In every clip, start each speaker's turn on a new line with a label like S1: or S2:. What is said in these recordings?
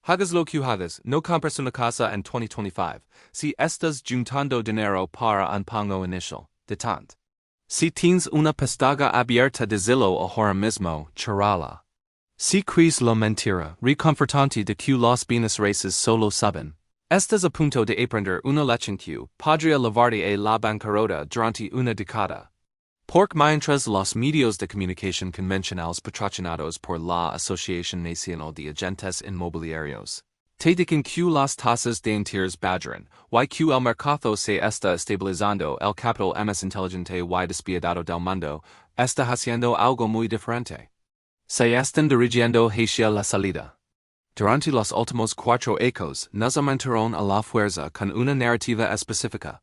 S1: Hagas lo que hagas, no compras una casa en 2025, si estás juntando dinero para un pago inicial, detente. Si tienes una pestaña abierta de Zillow ahora mismo, charala. Si crees lo mentira, reconfortante de que los bienes raíces solo saben. Estás a punto de aprender una lección que podría llevarte a la bancarrota durante una década. Porque mientras los medios de comunicación convencionales patrocinados por la Asociación Nacional de Agentes Inmobiliarios te dicen que las tasas de interés bajan, y que el mercado se está estabilizando, el capital más inteligente y despiadado del mundo está haciendo algo muy diferente. Se están dirigiendo hacia la salida. Durante los últimos 4 años nos aumentaron a la fuerza con una narrativa específica.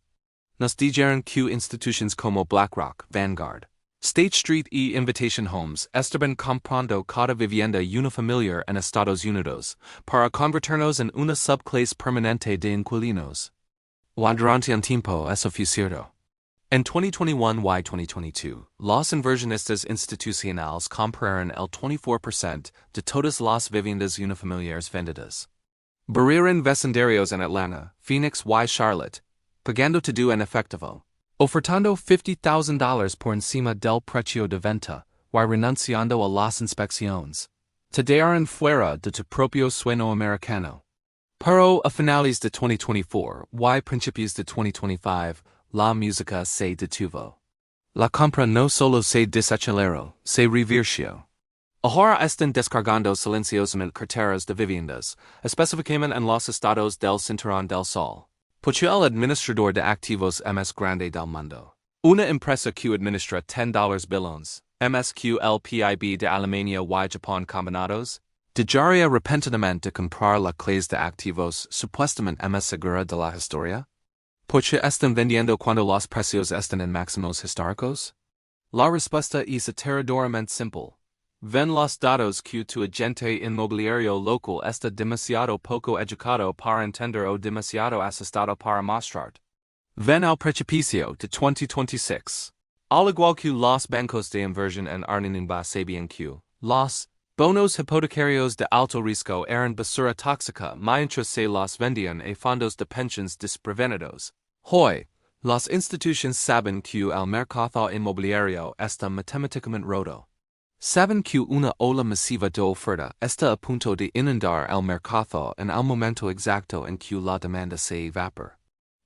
S1: Nos dijeron que instituciones como BlackRock, Vanguard, State Street y Invitation Homes estaban comprando cada vivienda unifamiliar en Estados Unidos para convertirnos en una subclase permanente de inquilinos. Durante un tiempo eso fue cierto. En 2021 y 2022, los inversionistas institucionales compraron el 24% de todas las viviendas unifamiliares vendidas. Abrieron vecindarios en Atlanta, Phoenix y Charlotte, pagando todo en efectivo, ofertando $50,000 por encima del precio de venta, y renunciando a las inspecciones. Te dejarán fuera de tu propio sueño americano. Pero a finales de 2024 y principios de 2025, la música se detuvo. La compra no solo se desaceleró, se revirtió. Ahora están descargando silenciosamente carteras de viviendas, específicamente en los estados del Cinturón del Sol. Porque el administrador de activos más grande del mundo. Una empresa que administra $10 billones, MSQ el PIB de Alemania y Japón combinados, dejaría repentinamente comprar la clase de activos supuestamente más segura de la historia. Porque están vendiendo cuando los precios están en máximos históricos. La respuesta es aterradoramente simple. Ven los datos que tu agente inmobiliario local está demasiado poco educado para entender o demasiado asustado para mostrar. Ven el precipicio de 2026. Al igual que los bancos de inversión en Argentina sabían que los bonos hipotecarios de alto riesgo eran basura tóxica mientras se los vendían a fondos de pensiones desprevenidos. Hoy, las instituciones saben que el mercado inmobiliario está matemáticamente roto. Saben que una ola masiva de oferta está a punto de inundar el mercado en el momento exacto en que la demanda se evapora.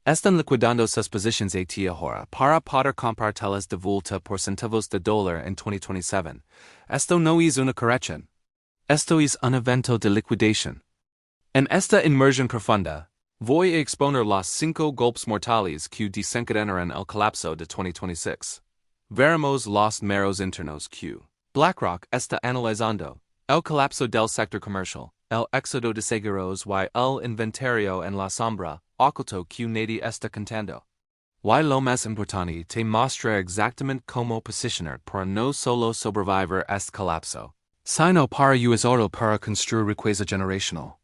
S1: Están liquidando sus posiciones ahora para poder comprar telas de vuelta por centavos de dólar en 2027. Esto no es una corrección. Esto es un evento de liquidación. En esta inmersión profunda, voy a exponer los 5 golpes mortales que desencadenaron el colapso de 2026. Veremos los meros internos que BlackRock está analizando, el colapso del sector comercial, el éxodo de seguros y el inventario en la sombra, oculto que nadie está contando. Y lo más importante te mostra exactamente cómo posicionar para no solo sobrevivir este colapso, sino para usarlo para construir riqueza generacional.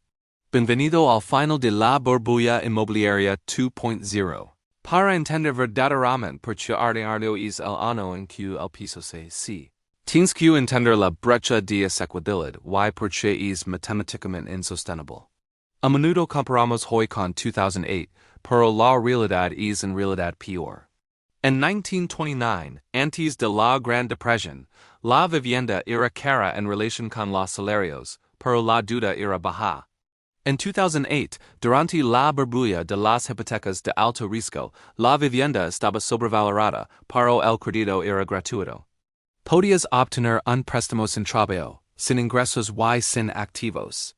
S1: Bienvenido al final de la burbuja inmobiliaria 2.0. Para entender verdaderamente por qué ardiardo es el año en que el piso se tienes que entender la brecha de asequibilidad y por qué es matemáticamente insostenible. A menudo comparamos hoy con 2008, pero la realidad es en realidad peor. En 1929, antes de la Gran Depresión, la vivienda era cara en relación con los salarios, pero la deuda era baja. En 2008, durante la burbuja de las hipotecas de alto riesgo, la vivienda estaba sobrevalorada, pero el crédito era gratuito. Podías obtener un préstamo sin trabajo, sin ingresos y sin activos.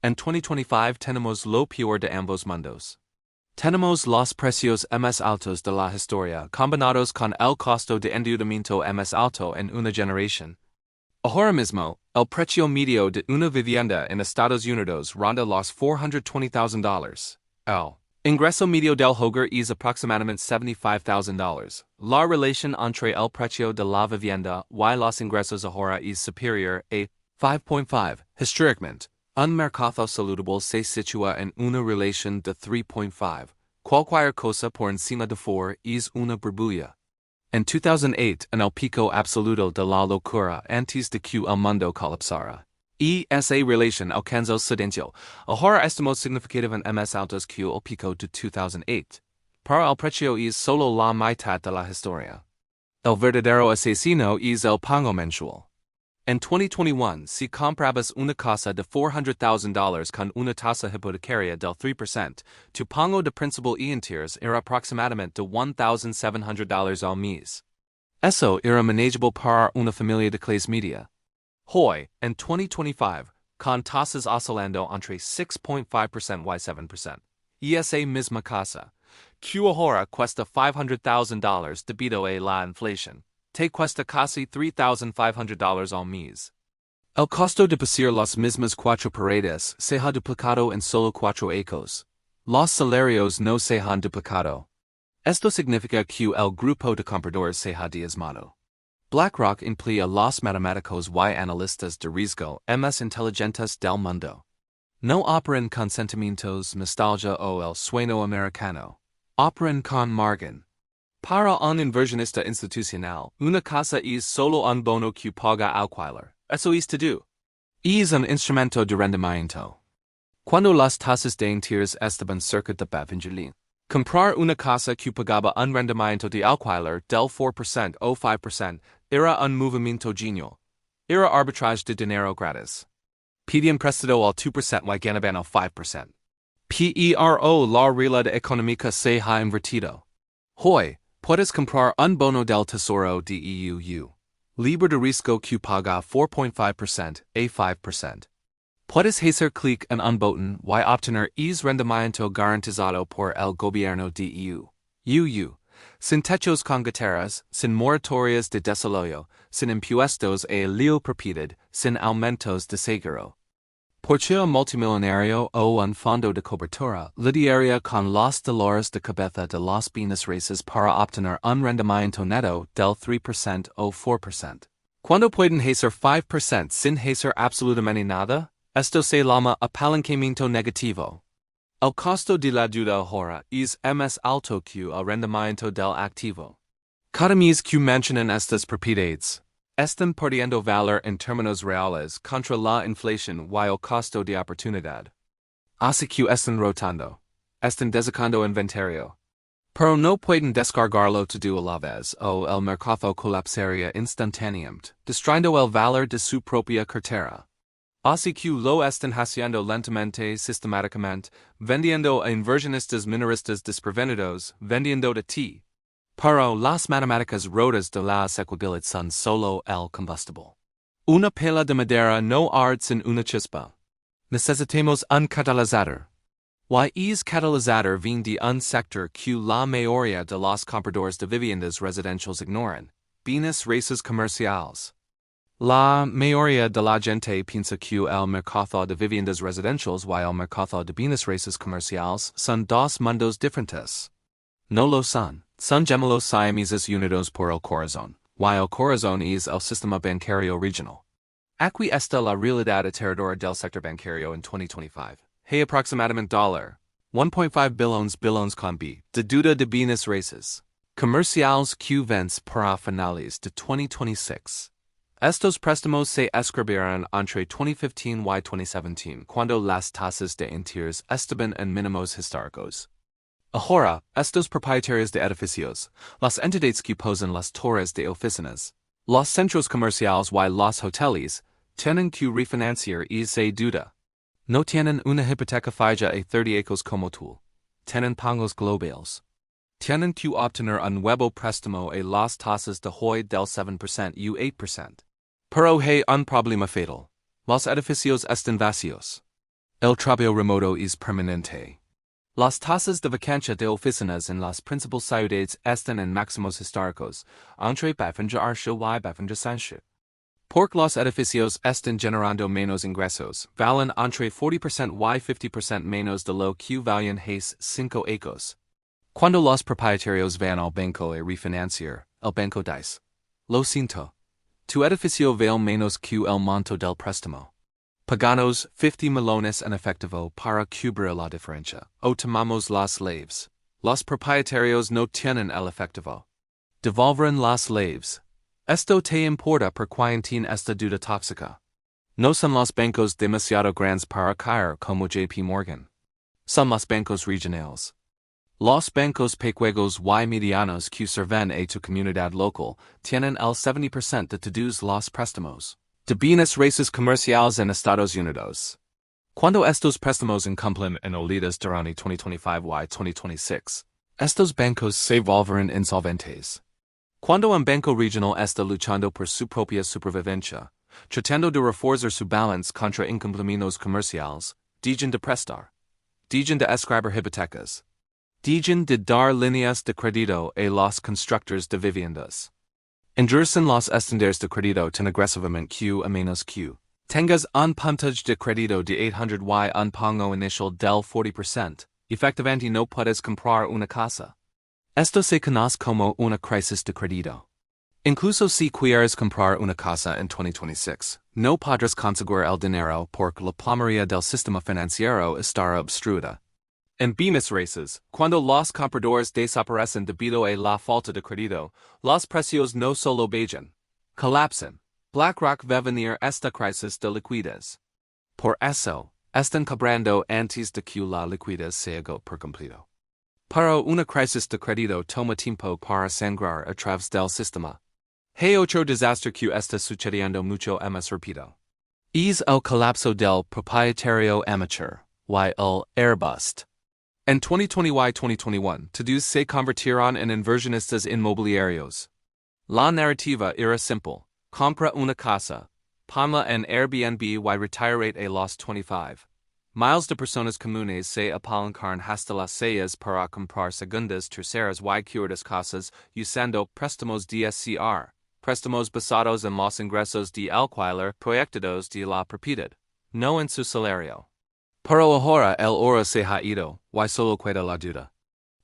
S1: En 2025 tenemos lo peor de ambos mundos. Tenemos los precios más altos de la historia combinados con el costo de endeudamiento más alto en una generación. Ahora mismo, el precio medio de una vivienda en Estados Unidos ronda los $420,000. El ingreso medio del hogar es aproximadamente $75,000. La relación entre el precio de la vivienda y los ingresos ahora es superior a 5.5. Históricamente, un mercado saludable se sitúa en una relación de 3.5. Cualquier cosa por encima de 4 es una burbuja. En 2008, en el pico absoluto de la locura antes de que el mundo colapsara, Esa relation alcanzó silencio. Ahora estamos significativo en MS altos que el pico de 2008. Para el precio es solo la mitad de la historia. El verdadero asesino es el pago mensual. En 2021, si comprabas una casa de $400,000 con una tasa hipotecaria del 3%, tu pago de principal y intereses era aproximadamente $1,700 al mes. Eso era manageable para una familia de clase media. Hoy, en 2025, con tasas oscilando entre 6.5% y 7%, y esa misma casa, que ahora cuesta $500,000 debido a la inflación, te cuesta casi $3,500 al mes. El costo de pasar las mismas 4 paredes se ha duplicado en solo 4 años. Los salarios no se han duplicado. Esto significa que el grupo de compradores se ha diezmado. BlackRock emplea los matemáticos y analistas de riesgo más inteligentes del mundo. No operan con sentimientos, nostalgia o el sueño americano. Operan con margen. Para un inversionista institucional, una casa es solo un bono que paga alquiler. Eso es todo. Es un instrumento de rendimiento. Cuando las tasas de interés estaban cerca de 20%, comprar una casa que pagaba un rendimiento de alquiler del 4% o 5% era un movimiento genial. Era arbitrage de dinero gratis. Pedían prestado al 2% y ganaban al 5%. Pero la realidad económica se ha invertido. Hoy, puedes comprar un bono del tesoro de EU, libre de riesgo que paga 4.5% a 5%. Puedes hacer clic en un botón y obtener rendimiento garantizado por el gobierno de EU, sin techos con goteras, sin moratorias de desarrollo, sin impuestos a la propiedad, sin aumentos de seguro. Porque un multimillonario o un fondo de cobertura lidiaría con los dolores de cabeza de los bienes raíces para obtener un rendimiento neto del 3% o 4%. Cuando pueden hacer 5% sin hacer absolutamente nada, esto se llama apalancamiento negativo. El costo de la deuda ahora es más alto que el rendimiento del activo. Cada mes que mencionan estas propiedades, están perdiendo valor en términos reales contra la inflación y el costo de oportunidad. Así que están rotando. Están desecando inventario. Pero no pueden descargarlo todo a la vez o el mercado colapsaría instantáneamente, destruyendo el valor de su propia cartera. Así que lo están haciendo lentamente, sistemáticamente, vendiendo a inversionistas minoristas desprevenidos, vendiendo de ti. Pero las matemáticas rotas de la asequibilidad son solo el combustible. Una pala de madera no arde sin una chispa. Necesitamos un catalizador. Y es catalizador viene de un sector que la mayoría de los compradores de viviendas residenciales ignoran, bienes raíces comerciales. La mayoría de la gente piensa que el mercado de viviendas residenciales y el mercado de bienes raíces comerciales son dos mundos diferentes. No lo son. Son gemelos siameses unidos por el corazón, y el corazón es el sistema bancario regional. Aquí está la realidad aterradora del sector bancario en 2025. Hay aproximadamente $1.5 billones con B de deuda de bienes raíces comerciales que vence para finales de 2026. Estos préstamos se escribieron entre 2015 y 2017 cuando las tasas de interés estaban en mínimos históricos. Ahora, estos propietarios de edificios, las entidades que posen las torres de oficinas, los centros comerciales y los hoteles, tienen que refinanciar esa deuda. No tienen una hipoteca fija a 30 años como tú. Tienen pagos globales. Tienen que obtener un nuevo préstamo a las tasas de hoy del 7% y 8%. Pero hay un problema fatal. Los edificios están vacíos. El trabajo remoto es permanente. Las tasas de vacancia de oficinas en las principales ciudades están en máximos históricos, entre 8% y 5%. Porque los edificios están generando menos ingresos, valen entre 40% y 50% menos de lo que valían hace 5 años. Cuando los propietarios van al banco a refinanciar, el banco dice: Lo siento. Tu edificio vale menos que el monto del préstamo. Paganos 50 millones en efectivo para cubrir la diferencia, o tomamos las llaves. Los propietarios no tienen el efectivo. Devolverán las llaves. Esto te importa por cuantín esta deuda tóxica. No son los bancos demasiado grandes para caer como JP Morgan. Son los bancos regionales. Los bancos pequeños y medianos que sirven a tu comunidad local tienen el 70% de todos los préstamos de bienes raíces comerciales en Estados Unidos. Cuando estos préstamos incumplen en olidas durante 2025 y 2026, estos bancos se volverán insolventes. Cuando un banco regional está luchando por su propia supervivencia, tratando de reforzar su balance contra incumplimientos comerciales, dejan de prestar, dejan de escribir hipotecas, dejan de dar líneas de crédito a los constructores de viviendas. Endurecen los estándares de crédito tan agresivamente que a menos que tengas un puntage de crédito de 800 y un pago inicial del 40%, efectivamente no puedes comprar una casa. Esto se conoce como una crisis de crédito. Incluso si quieres comprar una casa en 2026, no podrás conseguir el dinero porque la plomería del sistema financiero estará obstruida. En bienes raíces, cuando los compradores desaparecen debido a la falta de crédito, los precios no solo bajan, colapsan. BlackRock ve venir esta crisis de liquidez. Por eso, están cobrando antes de que la liquidez se agote por completo. Pero una crisis de crédito toma tiempo para sangrar a través del sistema. Hay otro desastre que está sucediendo mucho más rápido. Es el colapso del propietario amateur, y el airbust. En 2020 y 2021, todos se convirtieron en inversionistas inmobiliarios. La narrativa era simple. Compra una casa, ponla en Airbnb y retírate a los 25. Miles de personas comunes se apalancaron hasta las sayas para comprar segundas, terceras y cuartas casas usando préstamos DSCR, préstamos basados en los ingresos de alquiler proyectados de la propiedad, no en su salario. Pero ahora el oro se ha ido, y solo queda la duda.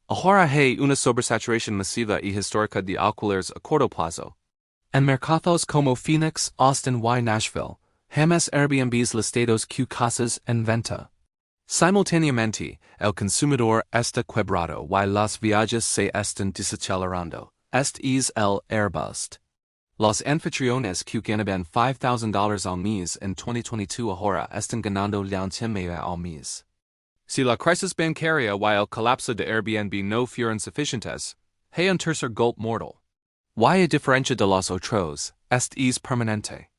S1: Ahora hay una sobresaturación masiva y histórica de alquileres a corto plazo. En mercados como Phoenix, Austin y Nashville, jamás Airbnbs listados que casas en venta. Simultáneamente, el consumidor está quebrado y los viajes se están desacelerando. Este es el airbust. Los anfitriones que ganaban $5,000 al mes en 2022 ahora están ganando $1,000 al mes. Si la crisis bancaria y el colapso de Airbnb no fueron suficientes, hay un tercer golpe mortal. Y a diferencia de los otros, este es permanente.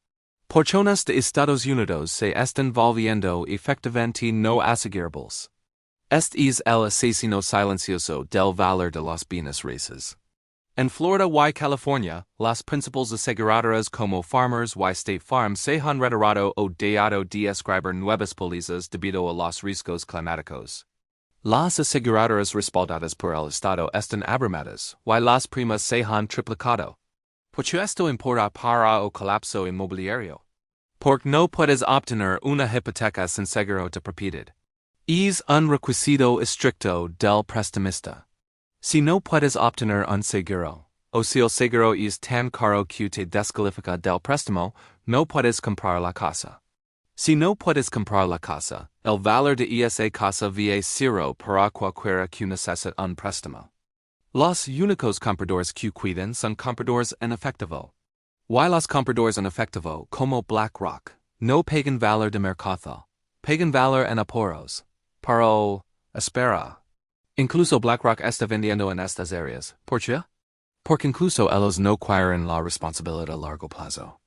S1: Porciones de Estados Unidos se están volviendo efectivamente no asequibles. Este es el asesino silencioso del valor de los bienes raíces. En Florida y California, las principales aseguradoras como Farmers y State Farm se han retirado o dejado de escribir nuevas pólizas debido a los riesgos climáticos. Las aseguradoras respaldadas por el Estado están abrumadas, y las primas se han triplicado. ¿Por qué esto importa para el colapso inmobiliario? Porque no puedes obtener una hipoteca sin seguro de propiedad. Es un requisito estricto del prestamista. Si no puedes obtener un seguro, o si el seguro es tan caro que te descalifica del préstamo, no puedes comprar la casa. Si no puedes comprar la casa, el valor de esa casa va cero para cualquiera que necesite un préstamo. Los únicos compradores que cuidan son compradores en efectivo. Y los compradores en efectivo, como BlackRock, no pagan valor de mercado, pagan valor en apuros. Pero, espera. Incluso BlackRock está vendiendo en estas áreas. ¿Por qué? Porque incluso ellos no quieren la responsabilidad a largo plazo.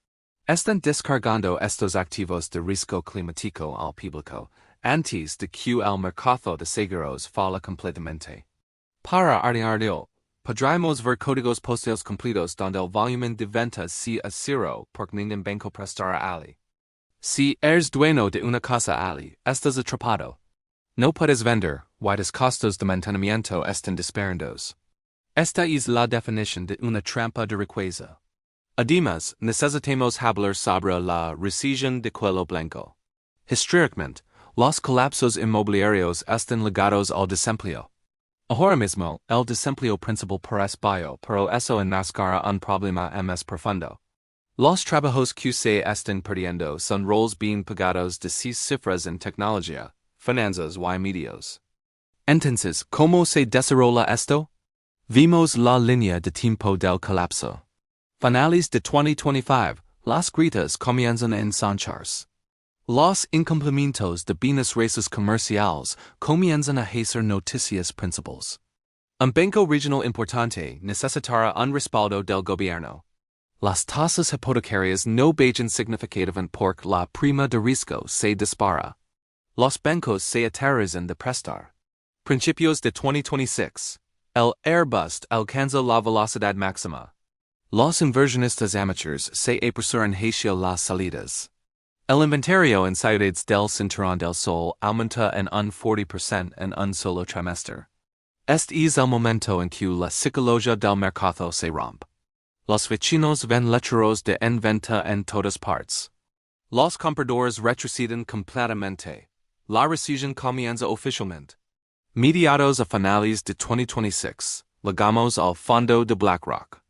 S1: Están descargando estos activos de riesgo climático al público, antes de que el mercado de seguros falla completamente. Para arreglarlo, podremos ver códigos postales completos donde el volumen de ventas sea a cero porque ningún banco prestará ali. Si eres dueño de una casa ali, estás atrapado. No puedes vender, y los costos de mantenimiento están disparandos. Esta es la definición de una trampa de riqueza. Además, necesitamos hablar sobre la recesión de cuello blanco. Históricamente, los colapsos inmobiliarios están ligados al desempleo. Ahora mismo, el desempleo principal parece bajo, pero eso enmascara un problema más profundo. Los trabajos que se están perdiendo son roles bien pagados de 6 cifras en tecnología, finanzas y medios. Entonces, ¿cómo se desarrolla esto? Vimos la línea de tiempo del colapso. Finales de 2025, las grietas comienzan a ensancharse. Los incumplimientos de bienes raíces comerciales comienzan a ejercer noticias principales. Un banco regional importante necesitará un respaldo del gobierno. Las tasas hipotecarias no bajan significativamente porque la prima de riesgo se dispara. Los bancos se aterrizan de prestar. Principios de 2026. El Airbus alcanza la velocidad máxima. Los inversionistas amateurs se apresuran hacia las salidas. El inventario en ciudades del cinturón del sol aumenta en un 40% en un solo trimestre. Este es el momento en que la psicología del mercado se rompe. Los vecinos ven letreros de en venta en todas partes. Los compradores retroceden completamente. La recesión comienza oficialmente. Mediados a finales de 2026, llegamos al fondo de BlackRock.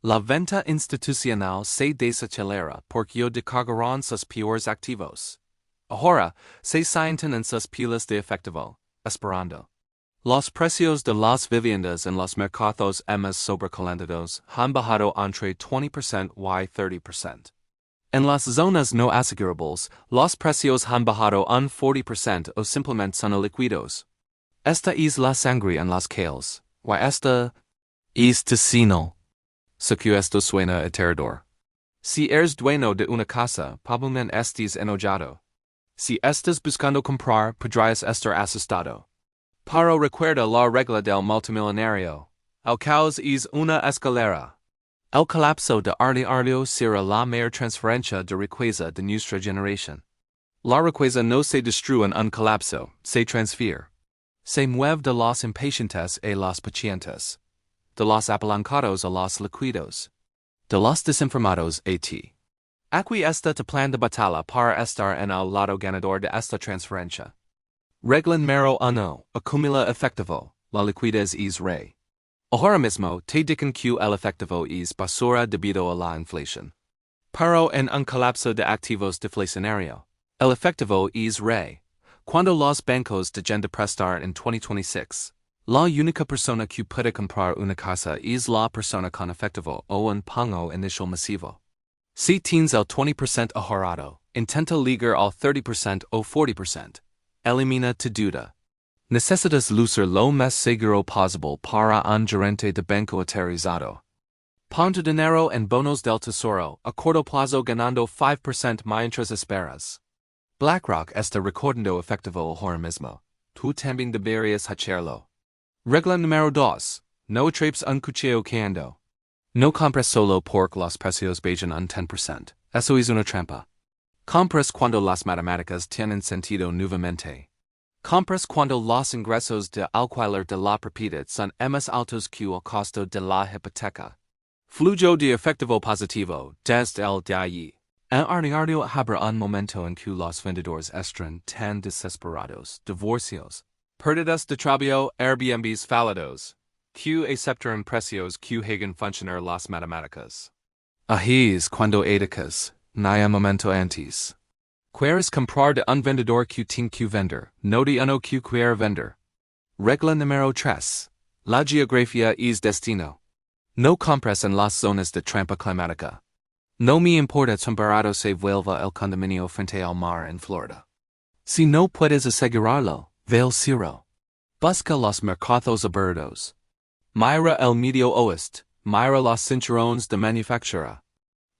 S1: La venta institucional se desacelera porque descargarán sus peores activos. Ahora, se sientan en sus pilas de efectivo, esperando. Los precios de las viviendas en los mercados más sobrecalentados han bajado entre 20% y 30%. En las zonas no asegurables, los precios han bajado un 40% o simplemente son líquidos. Esta es la sangre en las calles, y esta es tocino. Sé que esto suena aterrador. Si eres dueño de una casa, probablemente estés enojado. Si estás buscando comprar, podrías estar asustado. Pero recuerda la regla del multimillonario. El caos es una escalera. El colapso del airbnb será la mayor transferencia de riqueza de nuestra generación. La riqueza no se destruye en un colapso, se transfiere. Se mueve de los impacientes a los pacientes. De los apalancados a los liquidos. De los desinformados a ti. Aquí está tu plan de batalla para estar en el lado ganador de esta transferencia. Regla número 1. Acumula efectivo. La liquidez es rey. Ahora mismo te dicen que el efectivo es basura debido a la inflación. Pero en un colapso de activos deflacionario, el efectivo es rey. Cuando los bancos dejan de prestar en 2026, la única persona que puede comprar una casa es la persona con efectivo o un pago inicial masivo. Si tienes el 20% ahorrado, intenta ligar al 30% o 40%. Elimina tu deuda. Necesitas lucir lo más seguro posible para un gerente de banco aterrizado. Pon tu dinero en bonos del tesoro a corto plazo ganando 5% mientras esperas. BlackRock está recordando efectivo ahora mismo. Tú también deberías hacerlo. Regla número 2. No atrapes un cuchillo queando. No compres solo porque los precios bajan un 10%. Eso es una trampa. Compras cuando las matemáticas tienen sentido nuevamente. Compras cuando los ingresos de alquiler de la propiedad son más altos que el costo de la hipoteca. Flujo de efectivo positivo desde el de allí. En ordinario habrá un momento en que los vendedores están tan desesperados, divorcios, pérdidas de trabajo, Airbnbs falidos, que aceptarán precios que hagan funcionar las matemáticas. Ahí es cuando edicas, no hay momento antes. Quieres comprar de un vendedor que tiene que vender, no de uno que quiere vender. Regla número 3. La geografía es destino. No compres en las zonas de trampa climática. No me importa temperado se vuelva el condominio frente al mar en Florida. Si no puedes asegurarlo, ve al cielo. Busca los mercados abiertos. Mira el medio oeste, mira los cinturones de manufactura.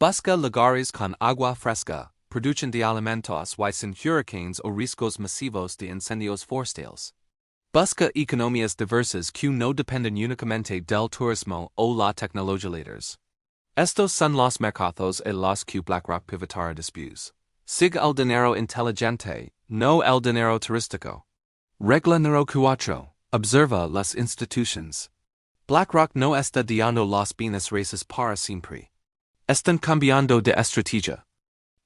S1: Busca lugares con agua fresca, producen de alimentos y sin hurricanes o riesgos masivos de incendios forestales. Busca economías diversas que no dependen únicamente del turismo o la tecnología líderes. Estos son los mercados en los que BlackRock pivotará después. Siga el dinero inteligente, no el dinero turístico. Regla número 4. Observa las instituciones. BlackRock no está dando los bienes raíces para siempre. Están cambiando de estrategia.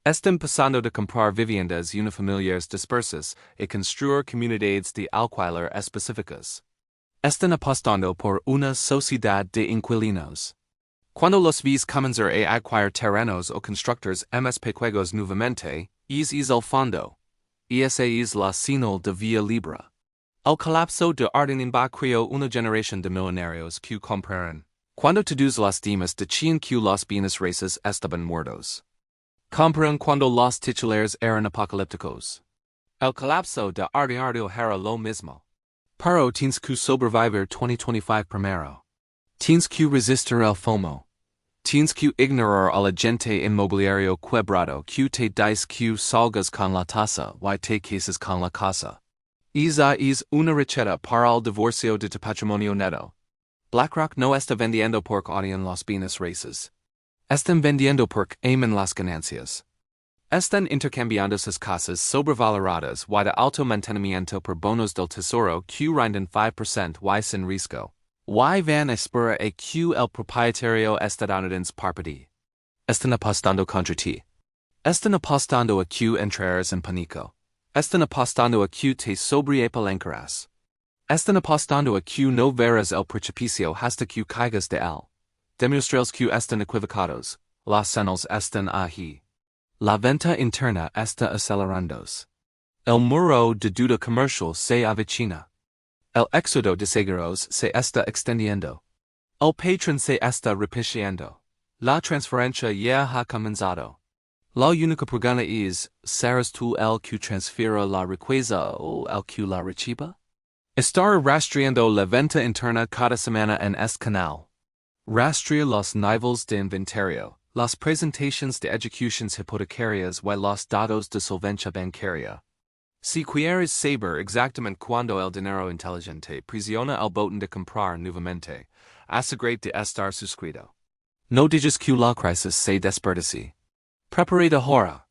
S1: Están pasando de comprar viviendas unifamiliares dispersas a construir comunidades de alquiler específicas. Están apostando por una sociedad de inquilinos. Cuando los ves comenzar a adquirir terrenos o constructores más pequeños nuevamente, es el fondo. Y ese es la señal de vía libre. El colapso de Airbnb creó una generación de millonarios que compraron. Cuando todos los demás decían que los bienes raíces estaban muertos. Compran cuando los titulares eran apocalípticos. El colapso de Airbnb era lo mismo. Pero tienes que sobrevivir 2025 primero. Tienes que resistir el FOMO. Tienes que ignorar al agente inmobiliario quebrado que te dice que salgas con la tasa y te cases con la casa. Esa es una receta para el divorcio de tu patrimonio neto. BlackRock no está vendiendo porque odian los bienes raíces. Están vendiendo porque aman las ganancias. Están intercambiando sus casas sobrevaloradas y de alto mantenimiento por bonos del tesoro que rinden 5% y sin riesgo. Y van a esperar a que el propietario estadounidense parpadee. Están apostando contra ti. Están apostando a que entrarás en pánico. Están apostando a que te sobreapalancarás. Están apostando a que no verás el precipicio hasta que caigas de él. Demuéstrales que están equivocados. Las señales están ahí. La venta interna está acelerándose. El muro de duda comercial se avecina. El éxodo de seguros se está extendiendo. El patrón se está repitiendo. La transferencia ya ha comenzado. La única pregunta es, ¿serás tú el que transfiera la riqueza o el que la reciba? Estar rastreando la venta interna cada semana en este canal. Rastrea los niveles de inventario, las presentaciones de ejecuciones hipotecarias y los datos de solvencia bancaria. Si quieres saber exactamente cuándo el dinero inteligente presiona el botón de comprar nuevamente, asegúrate de estar suscrito. No digas que la crisis se desperdicie. Prepárate ahora.